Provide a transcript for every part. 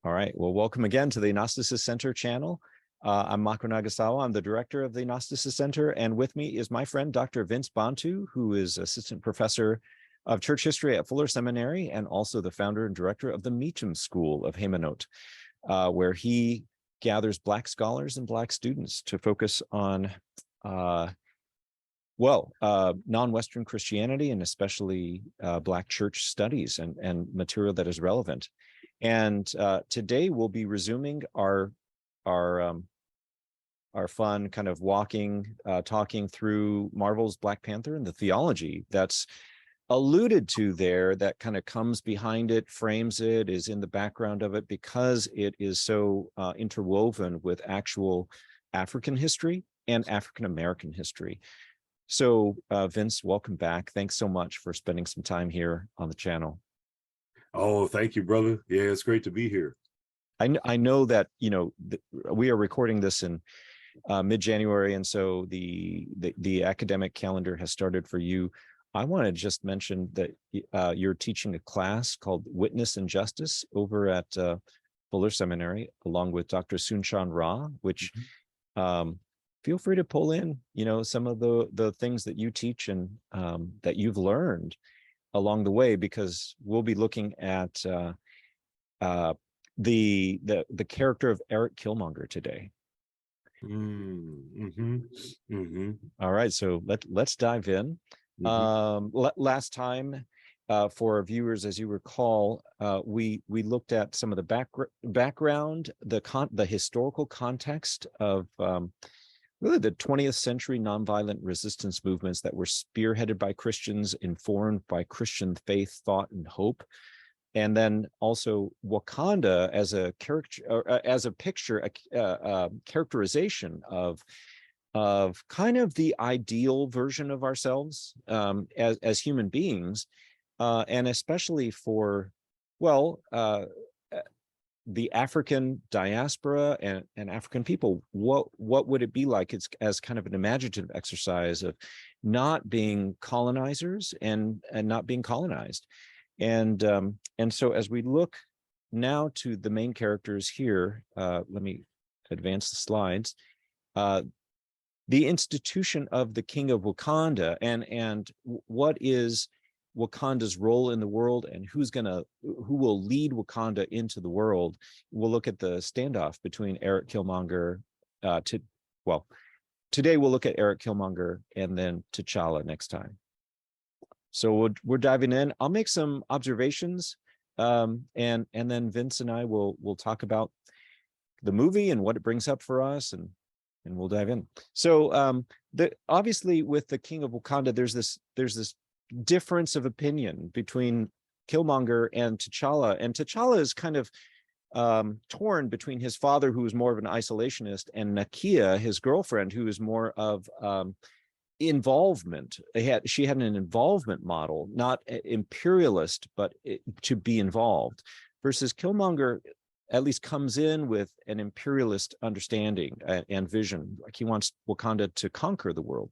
All right. Well, welcome again to the Gnosticis Center channel. I'm Mako Nagasawa. I'm the director of the Gnosticis Center, and with me is my friend, Dr. Vince Bantu, who is assistant professor of church history at Fuller Seminary and also the founder and director of the Meachum School of Haymanot, where he gathers Black scholars and Black students to focus on, non-Western Christianity and especially Black church studies and material that is relevant. And today we'll be resuming our fun kind of talking through Marvel's Black Panther and the theology that's alluded to there, that kind of comes behind it, frames it, is in the background of it, because it is so interwoven with actual African history and African-American history. So Vince, welcome back. Thanks so much for spending some time here on the channel. Oh, thank you, brother. Yeah, it's great to be here. I know that, we are recording this in mid-January, and so the academic calendar has started for you. I want to just mention that you're teaching a class called Witness and Justice over at Fuller Seminary, along with Dr. Sunshan Ra, which feel free to pull in, some of the things that you teach and that you've learned along the way, because we'll be looking at the character of Eric Killmonger today. All right, so let's dive in. Last time, for our viewers, as you recall, we looked at some of the background, the historical context of really the 20th century nonviolent resistance movements that were spearheaded by Christians, informed by Christian faith, thought, and hope. And then also Wakanda as a characterization of kind of the ideal version of ourselves as human beings, and especially for, the African diaspora and African people. What would it be like? It's as kind of an imaginative exercise of not being colonizers and not being colonized. And so as we look now to the main characters here, let me advance the slides. The institution of the King of Wakanda and what is Wakanda's role in the world, and who will lead Wakanda into the world. We'll look at the standoff between Eric Killmonger today we'll look at Eric Killmonger and then T'Challa next time. So we're diving in. I'll make some observations, and then Vince and I will talk about the movie and what it brings up for us, and we'll dive in. So obviously with the King of Wakanda, there's this difference of opinion between Killmonger and T'Challa is kind of torn between his father, who is more of an isolationist, and Nakia, his girlfriend, who is more of involvement. She had an involvement model, not imperialist, but to be involved, versus Killmonger at least comes in with an imperialist understanding and vision. Like, he wants Wakanda to conquer the world.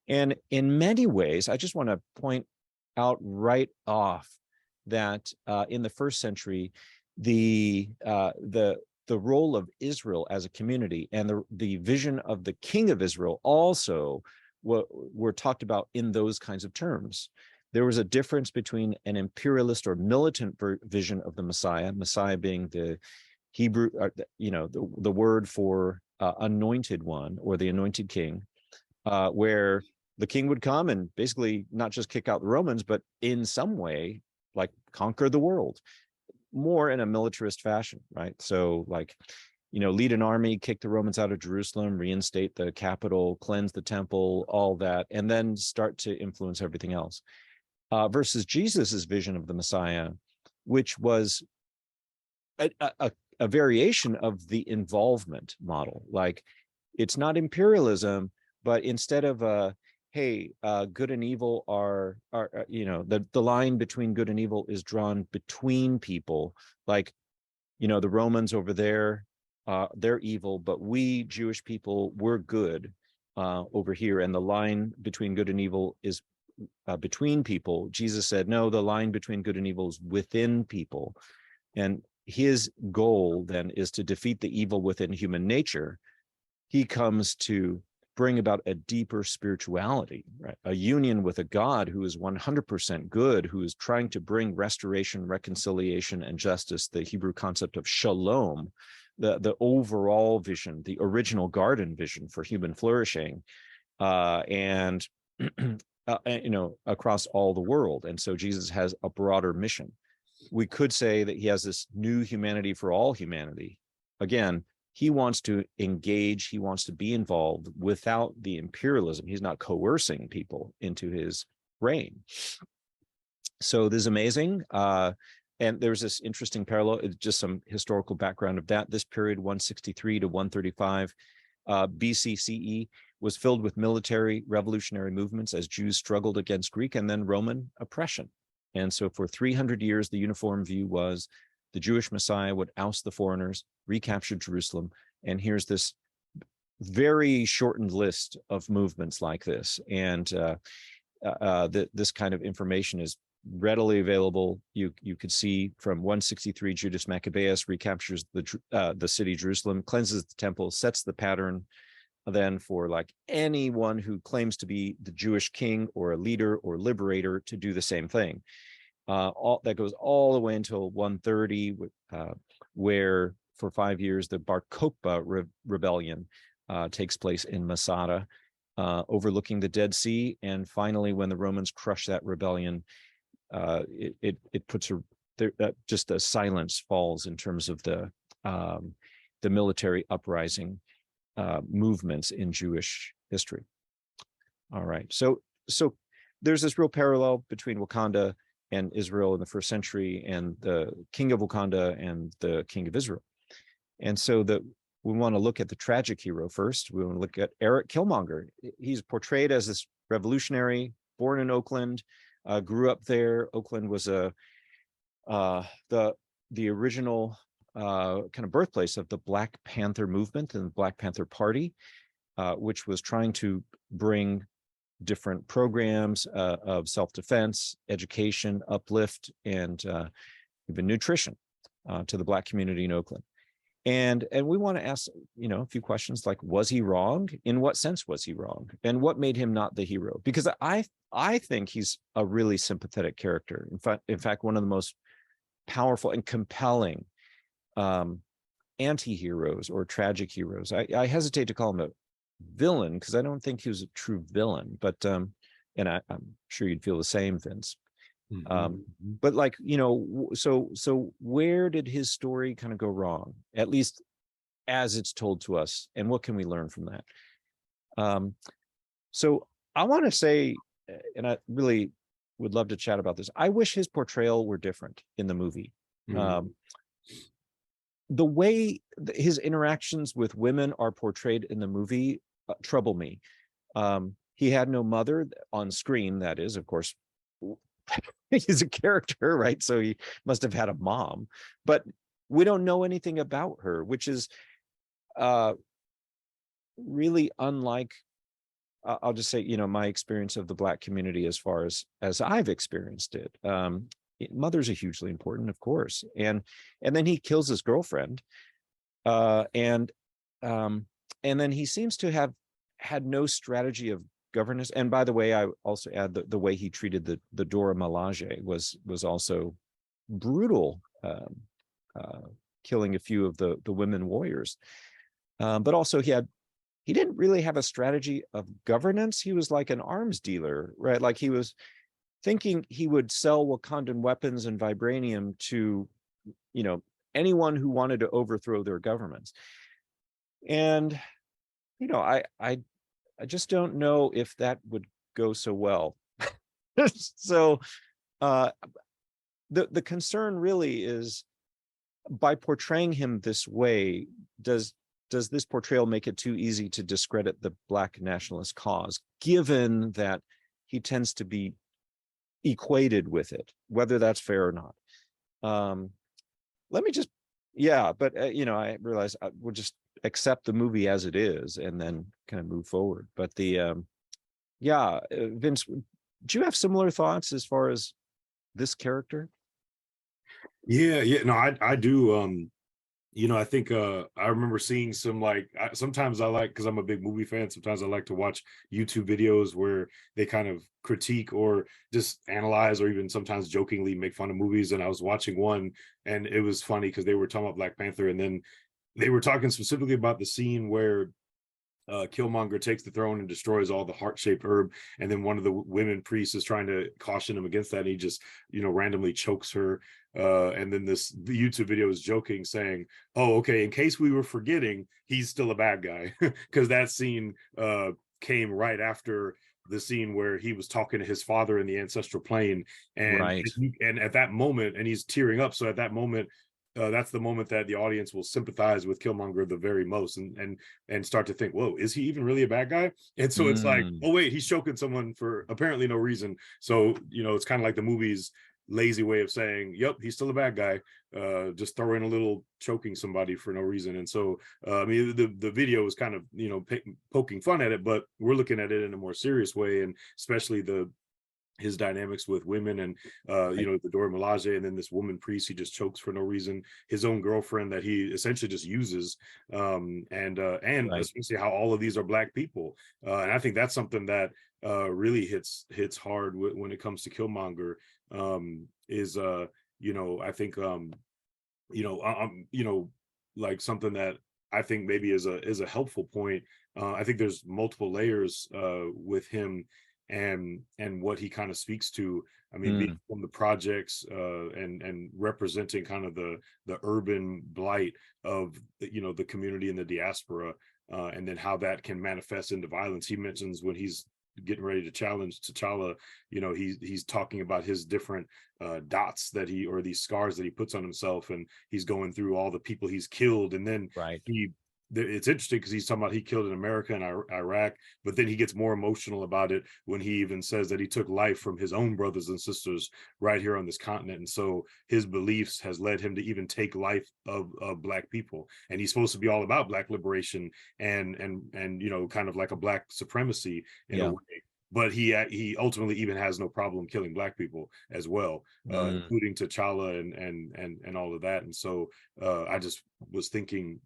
And in many ways, I just want to point out right off that in the first century, the role of Israel as a community and the vision of the King of Israel also were talked about in those kinds of terms. There was a difference between an imperialist or militant vision of the Messiah being the Hebrew, the word for anointed one, or the anointed king, where the king would come and basically not just kick out the Romans, but in some way, like, conquer the world, more in a militarist fashion, right? So, like, lead an army, kick the Romans out of Jerusalem, reinstate the capital, cleanse the temple, all that, and then start to influence everything else. Versus Jesus's vision of the Messiah, which was a variation of the involvement model. Like, it's not imperialism, but instead of good and evil are the line between good and evil is drawn between people. Like, the Romans over there, they're evil, but we Jewish people, we're good over here. And the line between good and evil is between people. Jesus said, no, the line between good and evil is within people. And his goal then is to defeat the evil within human nature. He comes to bring about a deeper spirituality, right? A union with a God who is 100% good, who is trying to bring restoration, reconciliation, and justice, the Hebrew concept of shalom, the overall vision, the original garden vision for human flourishing, and across all the world. And so Jesus has a broader mission. We could say that he has this new humanity for all humanity. Again, he wants to engage, he wants to be involved without the imperialism. He's not coercing people into his reign. So this is amazing. And there's this interesting parallel, just some historical background of that. This period, 163 to 135 BCCE, was filled with military revolutionary movements as Jews struggled against Greek and then Roman oppression. And so for 300 years, the uniform view was the Jewish Messiah would oust the foreigners, recapture Jerusalem. And here's this very shortened list of movements like this. And this kind of information is readily available. You could see from 163, Judas Maccabeus recaptures the city Jerusalem, cleanses the temple, sets the pattern then for like anyone who claims to be the Jewish king or a leader or liberator to do the same thing. All that goes all the way until 130, where for 5 years the Bar Kokhba rebellion takes place in Masada, overlooking the Dead Sea. And finally, when the Romans crush that rebellion, it puts just a silence falls in terms of the military uprising movements in Jewish history. All right, so there's this real parallel between Wakanda and Israel in the first century, and the King of Wakanda and the King of Israel. And so we want to look at the tragic hero first. We want to look at Eric Killmonger. He's portrayed as this revolutionary, born in Oakland, grew up there. Oakland was the original kind of birthplace of the Black Panther movement and the Black Panther Party, which was trying to bring different programs of self-defense, education, uplift, and even nutrition to the Black community in Oakland. And we want to ask, a few questions like, was he wrong? In what sense was he wrong? And what made him not the hero? Because I think he's a really sympathetic character. In fact, one of the most powerful and compelling anti-heroes or tragic heroes. I hesitate to call him a villain because I don't think he was a true villain, but and I'm sure you'd feel the same, Vince. But like, so where did his story kind of go wrong, at least as it's told to us, and what can we learn from that? So I want to say, and I really would love to chat about this, I wish his portrayal were different in the movie. The way his interactions with women are portrayed in the movie trouble me. He had no mother on screen, that is, of course. He's a character, right? So he must have had a mom, but we don't know anything about her, which is really unlike, I'll just say, my experience of the Black community as far as I've experienced it. Mothers are hugely important, of course. And then he kills his girlfriend. And then he seems to have had no strategy of governance. And by the way, I also add the way he treated the Dora Milaje was also brutal, killing a few of the women warriors. But also he didn't really have a strategy of governance. He was like an arms dealer, right? Like he was thinking he would sell Wakandan weapons and vibranium to, anyone who wanted to overthrow their governments. And, I just don't know if that would go so well. So the concern really is, by portraying him this way, does this portrayal make it too easy to discredit the Black nationalist cause, given that he tends to be equated with it, whether that's fair or not? Let me just, but I realize we'll just accept the movie as it is and then kind of move forward. But Vince, do you have similar thoughts as far as this character? Yeah, no, I do. I think I remember seeing some, like, sometimes I like, because I'm a big movie fan, sometimes I like to watch YouTube videos where they kind of critique or just analyze or even sometimes jokingly make fun of movies. And I was watching one, and it was funny because they were talking about Black Panther, and then they were talking specifically about the scene where Killmonger takes the throne and destroys all the heart-shaped herb, and then one of the women priests is trying to caution him against that, and he just, randomly chokes her. And then the YouTube video is joking, saying, "Oh, okay, in case we were forgetting, he's still a bad guy," because that scene came right after the scene where he was talking to his father in the ancestral plane, and Right. and at that moment, and he's tearing up. So at that moment, that's the moment that the audience will sympathize with Killmonger the very most, and start to think, whoa, is he even really a bad guy? And so it's like, Mm. oh wait, he's choking someone for apparently no reason. So it's kind of like the movie's lazy way of saying, yep, he's still a bad guy. Just throw in a little choking somebody for no reason. And so I mean, the video is kind of poking fun at it, but we're looking at it in a more serious way, and especially his dynamics with women, and Right. the Dora Milaje, and then this woman priest he just chokes for no reason, his own girlfriend that he essentially just uses, and Right. especially how all of these are Black people, and I think that's something that really hits hard when it comes to Killmonger, is I think like something that I think maybe is a helpful point. I think there's multiple layers with him, and what he kind of speaks to. I mean, being Mm. from the projects, and representing kind of the urban blight of the community and the diaspora, and then how that can manifest into violence. He mentions when he's getting ready to challenge T'Challa, he's talking about his different dots that or these scars that he puts on himself, and he's going through all the people he's killed, and then Right. it's interesting because he's talking about he killed in America and Iraq, but then he gets more emotional about it when he even says that he took life from his own brothers and sisters right here on this continent, and so his beliefs has led him to even take life of Black people, and he's supposed to be all about Black liberation, and kind of like a Black supremacy in a Yeah. way. But he ultimately even has no problem killing Black people as well, Mm. including T'Challa and all of that. And so I just was thinking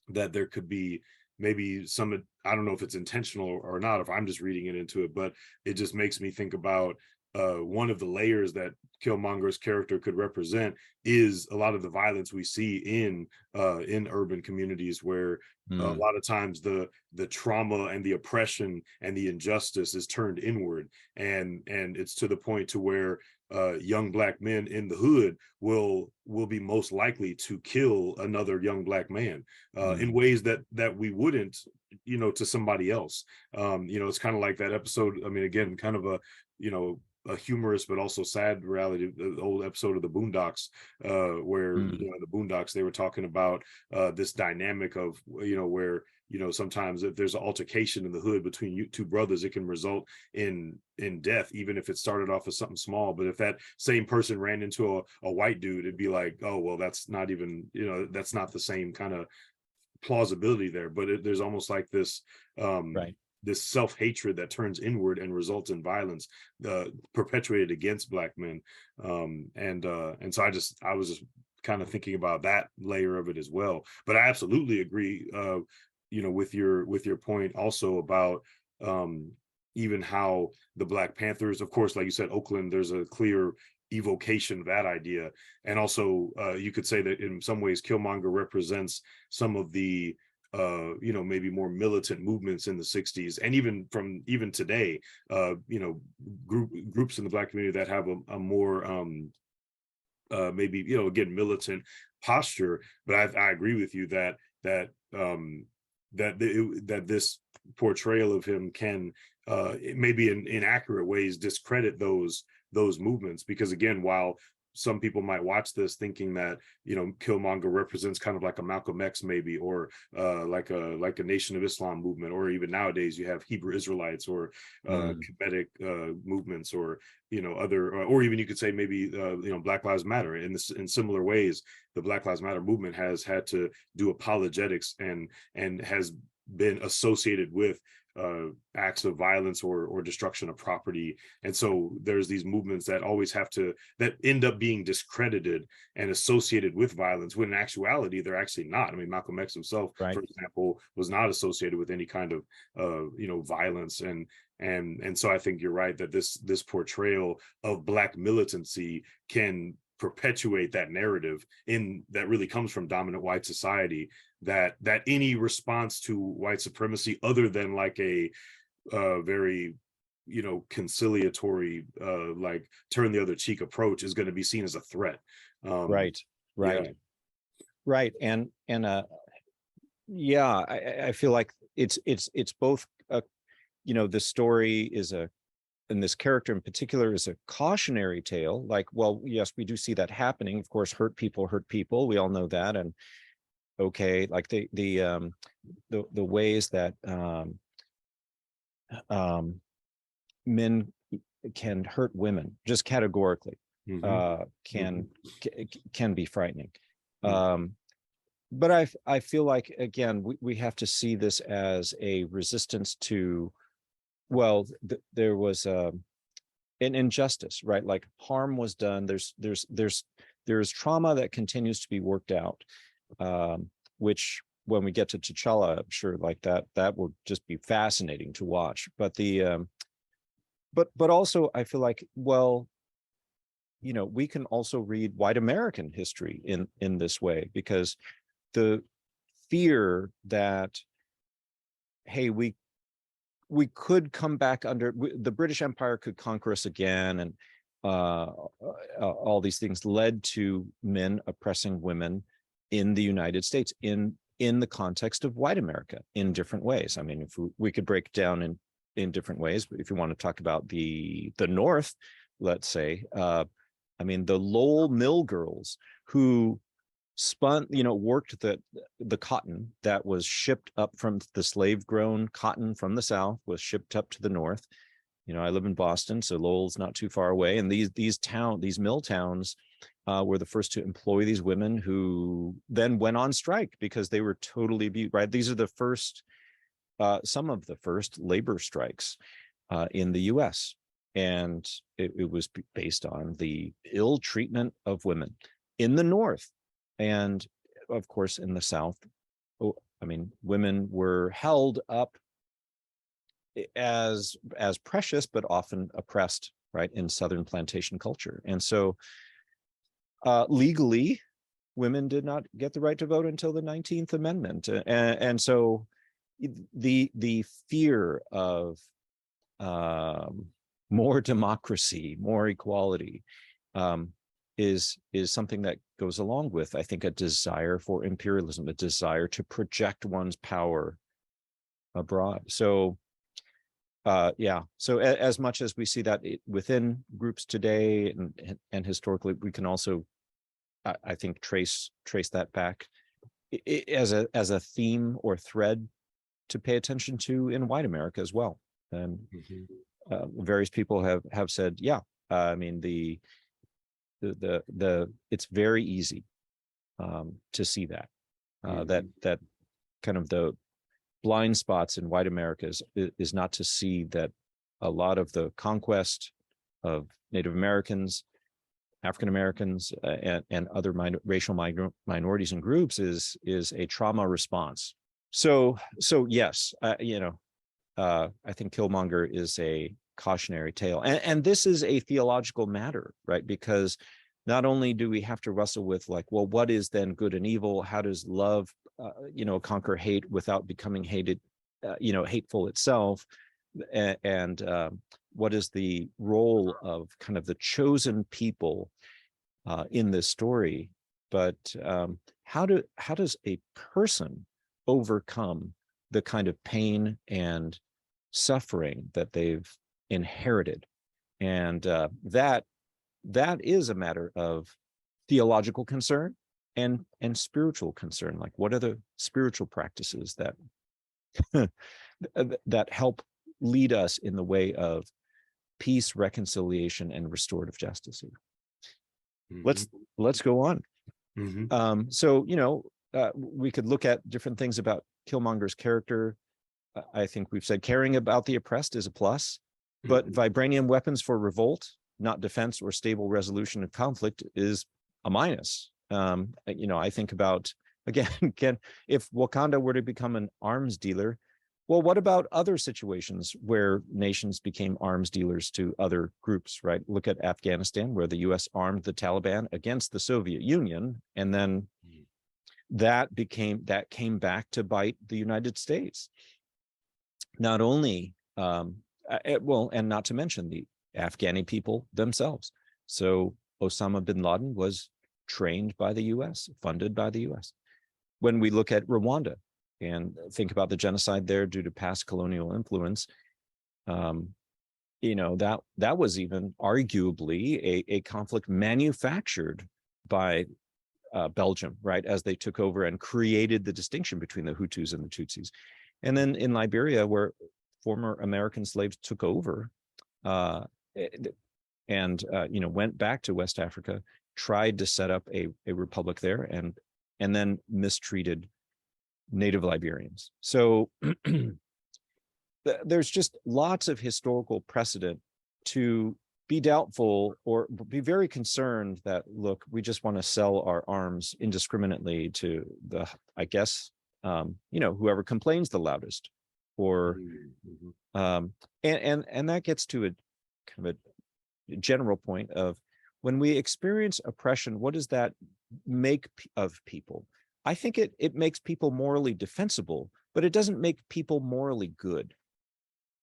that there could be maybe some, I don't know if it's intentional or not, if I'm just reading it into it, but it just makes me think about one of the layers that Killmonger's character could represent is a lot of the violence we see in urban communities, where a Mm. lot of times the trauma and the oppression and the injustice is turned inward, and it's to the point to where young Black men in the hood will be most likely to kill another young Black man in Mm. ways that we wouldn't, to somebody else. It's kind of like that episode. I mean, again, kind of a humorous but also sad reality, the old episode of the Boondocks, where Mm. the Boondocks, they were talking about this dynamic of where sometimes if there's an altercation in the hood between two brothers, it can result in death, even if it started off as something small. But if that same person ran into a white dude, it'd be like, oh well, that's not even, that's not the same kind of plausibility there. But there's almost like um Right. this self-hatred that turns inward and results in violence perpetuated against Black men. And so I was just kind of thinking about that layer of it as well. But I absolutely agree, with your point also about um even how the Black Panthers, of course, like you said, Oakland, there's a clear evocation of that idea. And also you could say that in some ways Killmonger represents some of the maybe more militant movements in the 60s, and even today, groups in the Black community that have a more maybe, again, militant posture. But I agree with you that um that this portrayal of him can maybe in inaccurate ways discredit those movements, because again, while some people might watch this thinking that Killmonger represents kind of like a Malcolm X maybe, or like a Nation of Islam movement, or even nowadays you have Hebrew Israelites, or Mm. Kemetic movements, or other, or even you could say maybe Black Lives Matter. In similar ways, the Black Lives Matter movement has had to do apologetics and has been associated with acts of violence or destruction of property. And so there's these movements that always that end up being discredited and associated with violence, when in actuality they're actually not. I mean, Malcolm X himself, Right. for example, was not associated with any kind of violence. And so I think you're right that this portrayal of Black militancy can perpetuate that narrative that really comes from dominant white society, that any response to white supremacy other than like a very conciliatory like turn the other cheek approach is going to be seen as a threat. Right. Yeah. Right. And yeah, I feel like it's both the story is and this character in particular is a cautionary tale. Like, well, yes, we do see that happening. Of course, hurt people. We all know that. And okay, like the ways that men can hurt women just categorically can be frightening. But I feel like, again, we have to see this as a resistance to, well, there was an injustice, right? Like harm was done. There's trauma that continues to be worked out, which when we get to T'Challa, I'm sure like that will just be fascinating to watch. But but also I feel like, well, we can also read white American history in this way, because the fear that, hey, we could come back under the British Empire, could conquer us again, and all these things led to men oppressing women in the United States in the context of white America in different ways. I mean, if we could break it down in different ways, but if you want to talk about the North, let's say, I mean, the Lowell mill girls who worked the cotton that was shipped up from the slave-grown cotton from the South, was shipped up to the North. I live in Boston, so Lowell's not too far away. And these mill towns were the first to employ these women, who then went on strike because they were totally abused, right? These are the first, some of the first labor strikes in the US. And it was based on the ill treatment of women in the North. And of course, in the South, I mean, women were held up as precious, but often oppressed, right, in Southern plantation culture. And so legally, women did not get the right to vote until the 19th Amendment. And so the fear of more democracy, more equality, is something that goes along with, I think, a desire for imperialism, a desire to project one's power abroad. So so as much as we see that within groups today and historically, we can also, I think, trace that back as a theme or thread to pay attention to in white America as well. And various people have said, I mean, it's very easy to see that that kind of the blind spots in white America is not to see that a lot of the conquest of Native Americans, African Americans, and other racial minorities and groups is a trauma response. So yes, I think Killmonger is a cautionary tale, and this is a theological matter, right? Because not only do we have to wrestle with, like, well, what is then good and evil? How does love conquer hate without becoming hateful itself? And what is the role of kind of the chosen people in this story? But how does a person overcome the kind of pain and suffering that they've inherited? And that is a matter of theological concern and spiritual concern. Like, what are the spiritual practices that that help lead us in the way of peace, reconciliation, and restorative justice? Let's go on. So we could look at different things about Killmonger's character. I think we've said caring about the oppressed is a plus, but vibranium weapons for revolt, not defense or stable resolution of conflict, is a minus. I think about, again, if Wakanda were to become an arms dealer, well, what about other situations where nations became arms dealers to other groups, right? Look at Afghanistan, where the US armed the Taliban against the Soviet Union, and then that came back to bite the United States. Not only, and not to mention the Afghani people themselves. So Osama bin Laden was trained by the US, funded by the US. When we look at Rwanda and think about the genocide there due to past colonial influence, that was even arguably a conflict manufactured by Belgium, right, as they took over and created the distinction between the Hutus and the Tutsis. And then in Liberia, where former American slaves took over and went back to West Africa, tried to set up a republic there, and then mistreated native Liberians. So there's just lots of historical precedent to be doubtful or be very concerned that, look, we just want to sell our arms indiscriminately to the, I guess, whoever complains the loudest, or and that gets to a kind of a general point of, when we experience oppression, what does that make of people? I think it makes people morally defensible, but it doesn't make people morally good.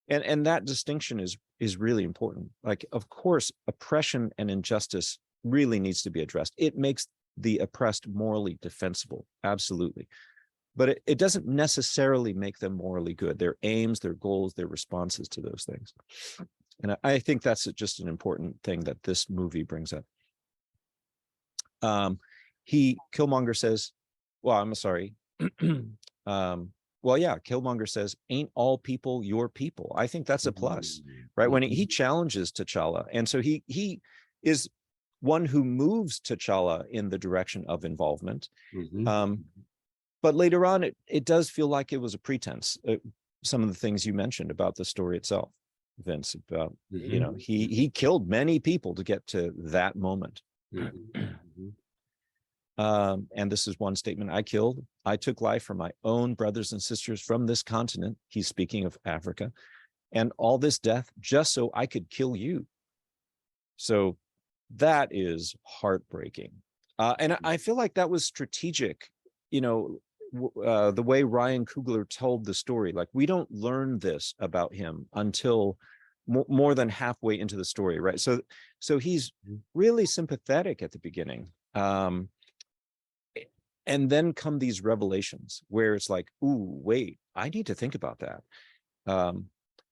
And that distinction is really important. Like, of course, oppression and injustice really needs to be addressed. It makes the oppressed morally defensible, absolutely. But it doesn't necessarily make them morally good. Their aims, their goals, their responses to those things. And I think that's just an important thing that this movie brings up. Killmonger says, well, I'm sorry. Killmonger says, ain't all people your people? I think that's a plus, right? When he challenges T'Challa. And so he is one who moves T'Challa in the direction of involvement. But later on, it does feel like it was a pretense. Some of the things you mentioned about the story itself, Vince, about, he killed many people to get to that moment. And this is one statement: I took life from my own brothers and sisters from this continent. He's speaking of Africa, and all this death just so I could kill you. So that is heartbreaking. And I feel like that was strategic, the way Ryan Coogler told the story. Like, we don't learn this about him until more than halfway into the story, right? So he's really sympathetic at the beginning. And then come these revelations where it's like, ooh, wait, I need to think about that.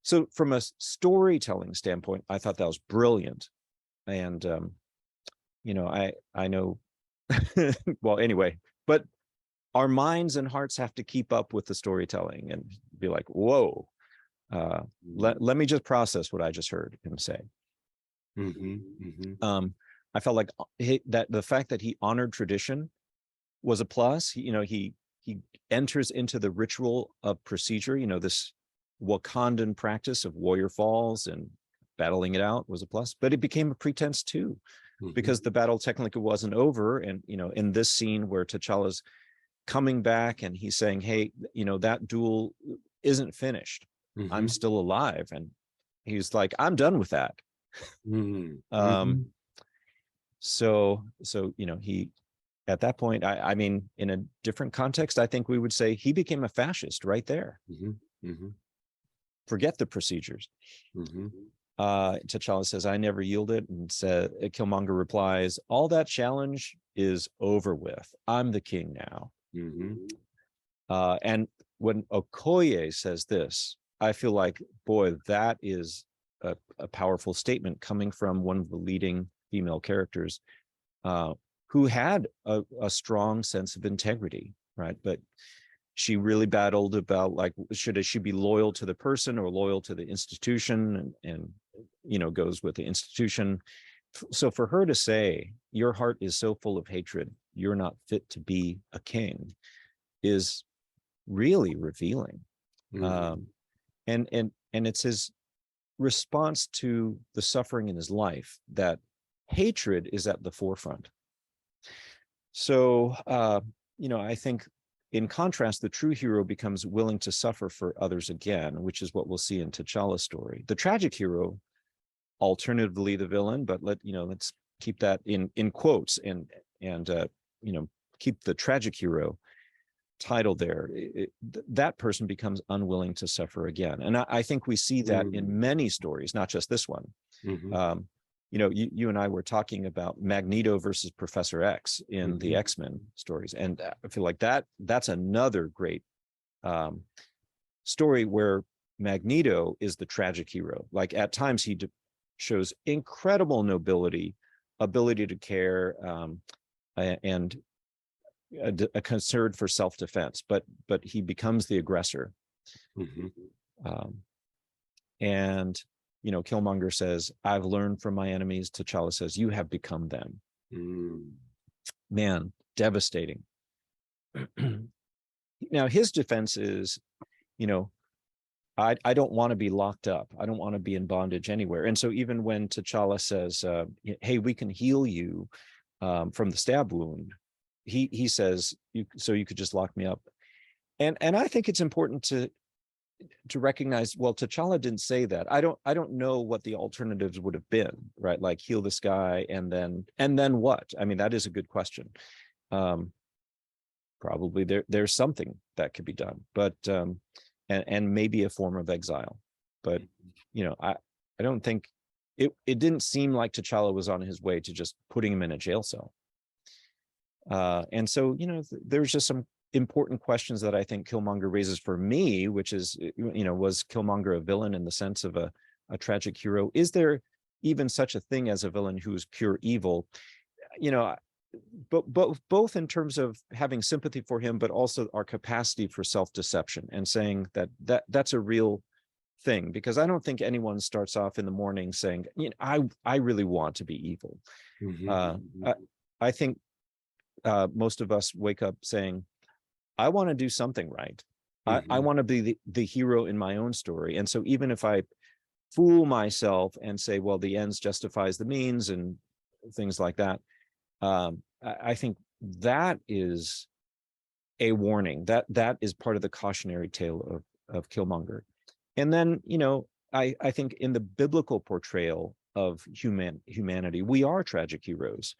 So from a storytelling standpoint, I thought that was brilliant. And, I know, well, anyway, but our minds and hearts have to keep up with the storytelling and be like, whoa, let me just process what I just heard him say. I felt like that the fact that he honored tradition was a plus. He enters into the ritual of procedure, this Wakandan practice of warrior falls and battling it out was a plus, but it became a pretense too, because the battle technically wasn't over. And, in this scene where T'Challa's coming back and he's saying, hey, that duel isn't finished. I'm still alive. And he's like, I'm done with that. So, he, at that point, I mean, in a different context, I think we would say he became a fascist right there. Forget the procedures. T'Challa says, I never yielded. And Killmonger replies, all that challenge is over with. I'm the king now. And when Okoye says this, I feel like, boy, that is a powerful statement coming from one of the leading female characters, who had a strong sense of integrity, right? But she really battled about, like, should she be loyal to the person or loyal to the institution, and goes with the institution. So for her to say, your heart is so full of hatred, you're not fit to be a king, is really revealing. And it's his response to the suffering in his life that hatred is at the forefront. So, I think in contrast, the true hero becomes willing to suffer for others again, which is what we'll see in T'Challa's story. The tragic hero, alternatively the villain, but let's keep that in quotes and keep the tragic hero title there. That person becomes unwilling to suffer again. And I think we see that in many stories, not just this one. You and I were talking about Magneto versus Professor X in the X-Men stories. And I feel like that's another great story where Magneto is the tragic hero. Like at times he shows incredible nobility, ability to care, and a concern for self-defense, but he becomes the aggressor. And Killmonger says, "I've learned from my enemies." T'Challa says, "You have become them." Man, devastating. Now his defense is, I don't want to be locked up. I don't want to be in bondage anywhere. And so even when T'Challa says, "Hey, we can heal you from the stab wound," he says, you could just lock me up. And I think it's important to recognize, well, T'Challa didn't say that. I don't know what the alternatives would have been, right? Like heal this guy and then what? I mean, that is a good question. Probably there's something that could be done, but and maybe a form of exile. But I don't think it didn't seem like T'Challa was on his way to just putting him in a jail cell. And so, there's just some important questions that I think Killmonger raises for me, which is, was Killmonger a villain in the sense of a tragic hero? Is there even such a thing as a villain who is pure evil? But both in terms of having sympathy for him, but also our capacity for self-deception and saying that's a real thing, because I don't think anyone starts off in the morning saying, I really want to be evil. I think most of us wake up saying, I want to do something right. I want to be the hero in my own story. And so even if I fool myself and say, well, the ends justifies the means and things like that, I think that is a warning. That is part of the cautionary tale of Killmonger. And then, I think in the biblical portrayal of humanity, we are tragic heroes.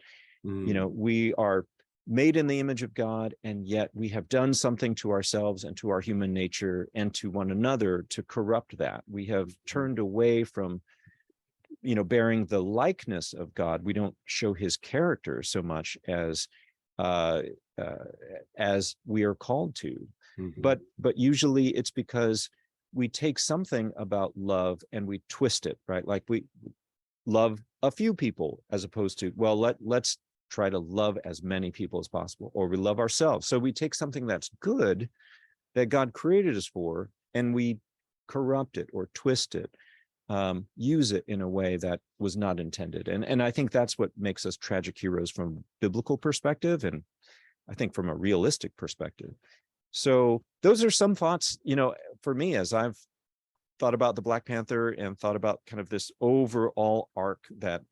We are made in the image of God, and yet we have done something to ourselves and to our human nature and to one another to corrupt that. We have turned away from, bearing the likeness of God. We don't show his character so much as we are called to. But usually it's because we take something about love and we twist it, right? Like we love a few people as opposed to, well, let's try to love as many people as possible, or we love ourselves. So we take something that's good that God created us for, and we corrupt it or twist it, use it in a way that was not intended. And I think that's what makes us tragic heroes from biblical perspective, and I think from a realistic perspective. So those are some thoughts, for me, as I've thought about the Black Panther and thought about kind of this overall arc that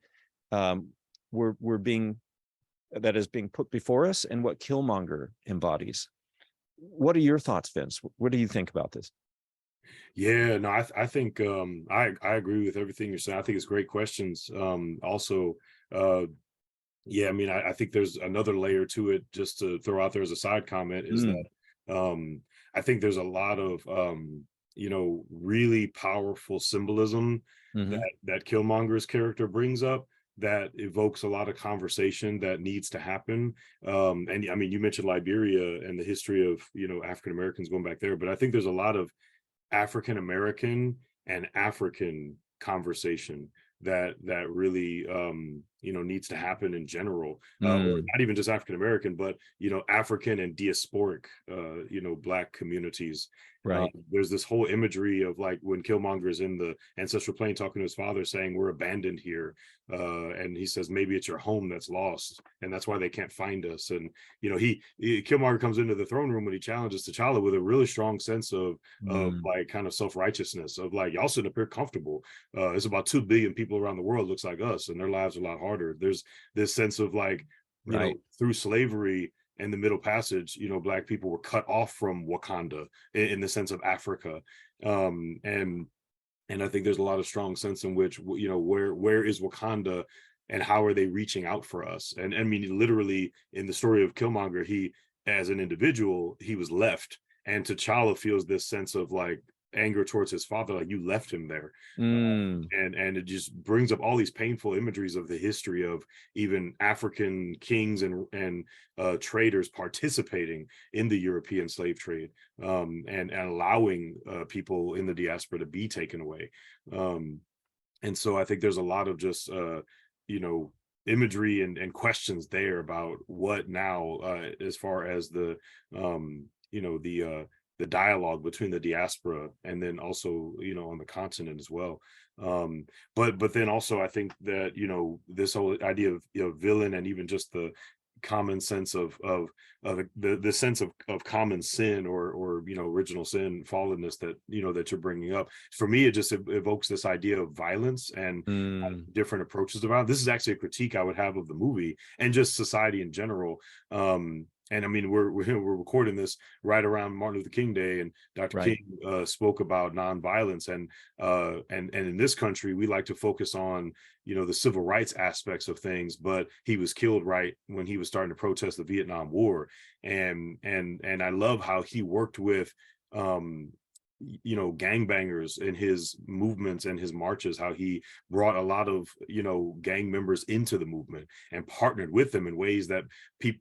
that is being put before us, and what Killmonger embodies. What are your thoughts, Vince? What do you think about this? Yeah, no, I think I agree with everything you're saying. I think it's great questions. Also, yeah, I mean, I think there's another layer to it, just to throw out there as a side comment, is that I think there's a lot of really powerful symbolism that Killmonger's character brings up, that evokes a lot of conversation that needs to happen. And I mean, you mentioned Liberia and the history of, African Americans going back there, but I think there's a lot of African American and African conversation that really needs to happen in general, or not even just African American, but African and diasporic Black communities. Right. There's this whole imagery of like when Killmonger is in the ancestral plane talking to his father, saying we're abandoned here, and he says maybe it's your home that's lost, and that's why they can't find us. And Killmonger comes into the throne room when he challenges T'Challa with a really strong sense of like kind of self-righteousness of like, y'all sitting up here comfortable. It's about 2 billion people around the world looks like us, and their lives are a lot harder. There's this sense of like, Right. through slavery and the Middle Passage, Black people were cut off from Wakanda in the sense of Africa. And I think there's a lot of strong sense in which, where is Wakanda and how are they reaching out for us? And I mean, literally in the story of Killmonger, he, as an individual, he was left, and T'Challa feels this sense of like anger towards his father, like you left him there. And it just brings up all these painful imageries of the history of even African kings and traders participating in the European slave trade, and allowing people in the diaspora to be taken away. And so I think there's a lot of just imagery and questions there about what now, as far as the the dialogue between the diaspora and then also on the continent as well. But then also I think that this whole idea of villain, and even just the common sense of the sense of common sin, or original sin, fallenness, that that you're bringing up. For me, it just evokes this idea of violence and different approaches about it. This is actually a critique I would have of the movie and just society in general. And I mean, we're recording this right around Martin Luther King Day, and Dr. Right. King spoke about nonviolence, and in this country we like to focus on the civil rights aspects of things, but he was killed right when he was starting to protest the Vietnam War, and I love how he worked with gangbangers in his movements and his marches, how he brought a lot of gang members into the movement and partnered with them in ways that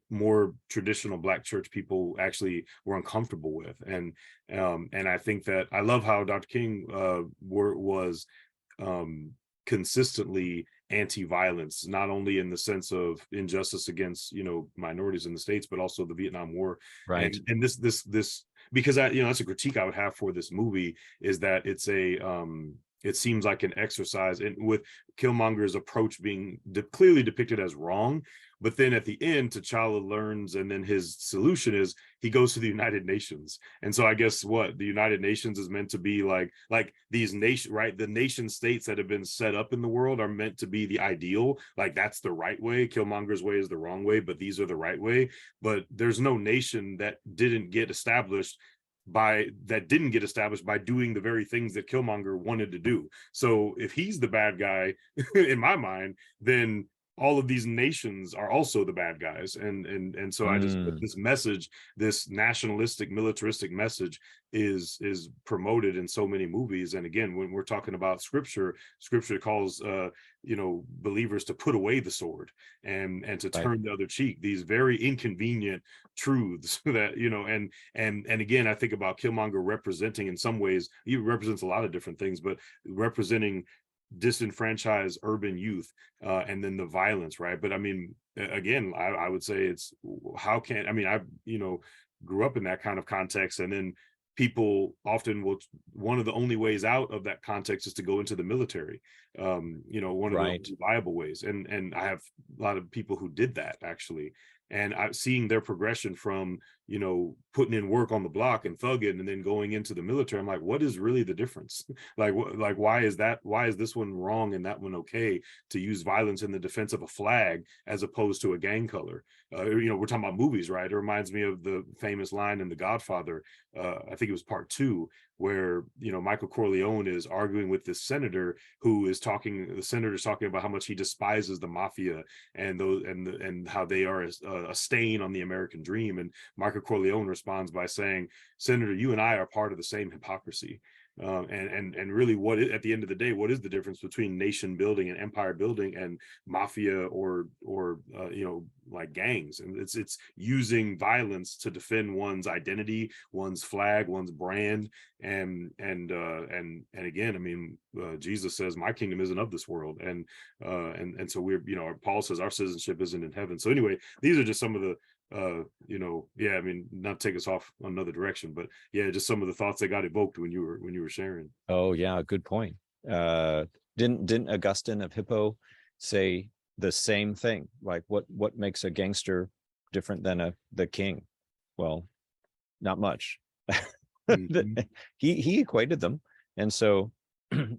more traditional Black church people actually were uncomfortable with. And I think that I love how Dr. King was consistently anti-violence, not only in the sense of injustice against minorities in the States, but also the Vietnam War. Right. And this because that's a critique I would have for this movie, is that it's it seems like an exercise in with Killmonger's approach being clearly depicted as wrong. But then at the end, T'Challa learns, and then his solution is he goes to the United Nations. And so I guess what the United Nations is meant to be like these nation, right? The nation states that have been set up in the world are meant to be the ideal. Like that's the right way. Killmonger's way is the wrong way, but these are the right way. But there's no nation that didn't get established by doing the very things that Killmonger wanted to do. So if he's the bad guy in my mind, then all of these nations are also the bad guys. And so I just, this message, this nationalistic, militaristic message is promoted in so many movies. And again, when we're talking about scripture calls believers to put away the sword and to turn the other cheek, these very inconvenient truths that and again, I think about Killmonger representing, in some ways he represents a lot of different things, but representing disenfranchised urban youth, and then the violence, right? But I mean, again, I would say it's how can, I mean, I grew up in that kind of context, and then people often will, one of the only ways out of that context is to go into the military, one of the viable ways, and I have a lot of people who did that actually, and I'm seeing their progression from putting in work on the block and thugging and then going into the military. I'm like, what is really the difference? like why is this one wrong and that one okay, to use violence in the defense of a flag as opposed to a gang color? We're talking about movies, right? It reminds me of the famous line in The Godfather, I think it was part 2, where Michael Corleone is arguing with this senator the senator's talking about how much he despises the mafia and those and how they are a stain on the American dream. And Michael Corleone responds by saying, "Senator, you and I are part of the same hypocrisy." And really, at the end of the day, what is the difference between nation building and empire building and mafia or like gangs? And it's using violence to defend one's identity, one's flag, one's brand. And again, I mean, Jesus says, "My kingdom isn't of this world," and so we're Paul says our citizenship isn't in heaven. So anyway, these are just some of yeah, I mean, not take us off another direction, but yeah, just some of the thoughts that got evoked when you were sharing. Oh yeah, good point. Didn't Augustine of Hippo say the same thing? Like what makes a gangster different than the king? Well, not much. Mhm. He equated them, and so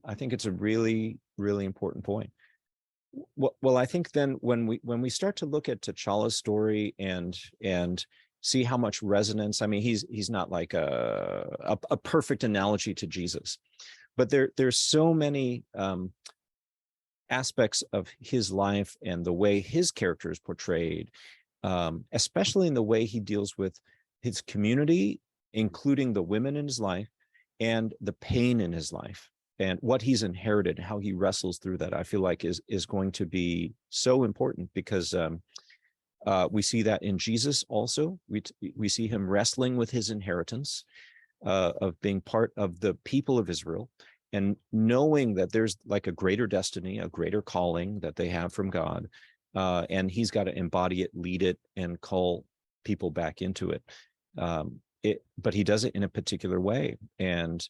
I think it's a really really important point. Well, I think then when we start to look at T'Challa's story and see how much resonance, I mean, he's not like a perfect analogy to Jesus, but there's so many aspects of his life and the way his character is portrayed, especially in the way he deals with his community, including the women in his life and the pain in his life and what he's inherited, how he wrestles through that. I feel like is going to be so important because we see that in Jesus also. We see him wrestling with his inheritance of being part of the people of Israel and knowing that there's like a greater destiny, a greater calling that they have from God. And he's got to embody it, lead it, and call people back into it. But he does it in a particular way. And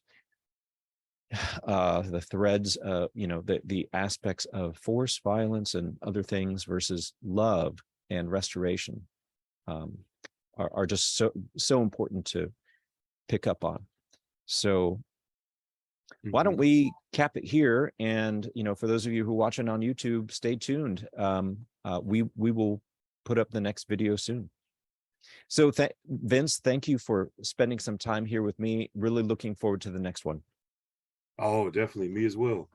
the threads, the aspects of force, violence, and other things versus love and restoration are just so important to pick up on. So why don't we cap it here? And for those of you who are watching on YouTube, stay tuned. We will put up the next video soon. So Vince, thank you for spending some time here with me. Really looking forward to the next one. Oh, definitely, me as well.